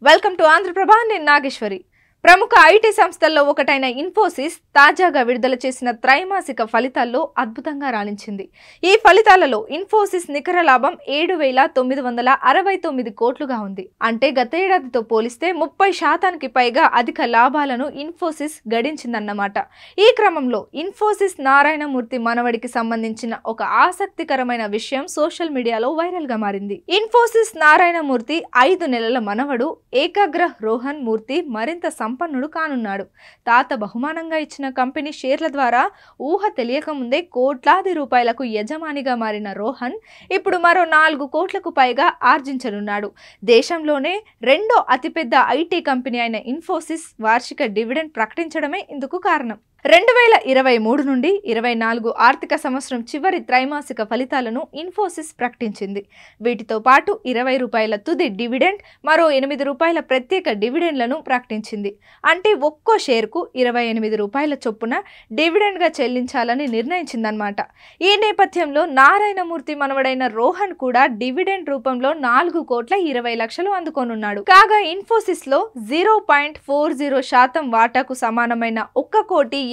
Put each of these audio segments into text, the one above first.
Welcome to Andhraprabha. నేను నాగేశ్వరి. ప్రముఖ IT సంస్థల్లో ఒకటైన ఇన్ఫోసిస్ తాజాగా విడుదల చేసిన త్రైమాసిక ఫలితాల్లో అద్భుతంగా రాణించింది. ఈ ఫలితాలలో ఇన్ఫోసిస్ నికర లాభం 7,969 కోట్లుగా ఉంది. అంటే గతేడాదితో పోలిస్తే 30% పైగా అధిక లాభాలను ఇన్ఫోసిస్ గడించిందన్నమాట. ఈ క్రమంలో ఇన్ఫోసిస్ నారాయణమూర్తి మనవడికి సంబంధించిన ఒక ఆసక్తికరమైన విషయం సోషల్ మీడియాలో వైరల్ గా మారింది. ఇన్ఫోసిస్ నారాయణమూర్తి 5 నెలల మనవడు ఏకాగ్రహ్ రోహన్ మూర్తి మరింత సంపన్నుడు కానున్నాడు. తాత బహుమానంగా ఇచ్చిన కంపెనీ షేర్ల ద్వారా ఊహ తెలియకముందే కోట్లాది రూపాయలకు యజమానిగా మారిన రోహన్ ఇప్పుడు మరో 4 కోట్లకు పైగా ఆర్జించనున్నాడు. దేశంలోనే రెండో అతిపెద్ద ఐటీ కంపెనీ అయిన ఇన్ఫోసిస్ వార్షిక డివిడెండ్ ప్రకటించడమే ఇందుకు కారణం. 2023 నుండి 24 ఆర్థిక సంవత్సరం చివరి త్రైమాసిక ఫలితాలను ఇన్ఫోసిస్ ప్రకటించింది. వీటితో పాటు ₹20 తుది డివిడెండ్, మరో ₹8 ప్రత్యేక డివిడెండ్లను ప్రకటించింది. అంటే ఒక్కో షేర్కు ₹28 చొప్పున డివిడెండ్గా చెల్లించాలని నిర్ణయించిందన్నమాట. ఈ నేపథ్యంలో నారాయణమూర్తి మనవడైన రోహన్ కూడా డివిడెండ్ రూపంలో 4,20,00,000 అందుకోనున్నాడు. కాగా ఇన్ఫోసిస్ లో 0.40% వాటాకు సమానమైన 1,51,00,000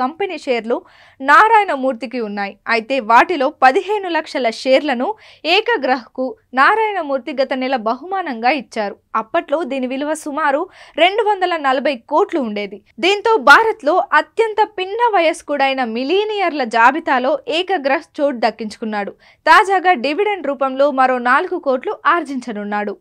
కంపెనీ షేర్లు నారాయణమూర్తికి ఉన్నాయి. అయితే వాటిలో 15 లక్షల షేర్లను ఏకగ్రహ్కు నారాయణమూర్తి గత నెల బహుమానంగా ఇచ్చారు. అప్పట్లో దీని విలువ సుమారు 240 కోట్లు ఉండేది. దీంతో భారత్ లో అత్యంత పిన్న వయస్కుడైన మిలీనియర్ల జాబితాలో ఏకగ్రహ్ చోటు దక్కించుకున్నాడు. తాజాగా డివిడెండ్ రూపంలో మరో 4 కోట్లు ఆర్జించనున్నాడు.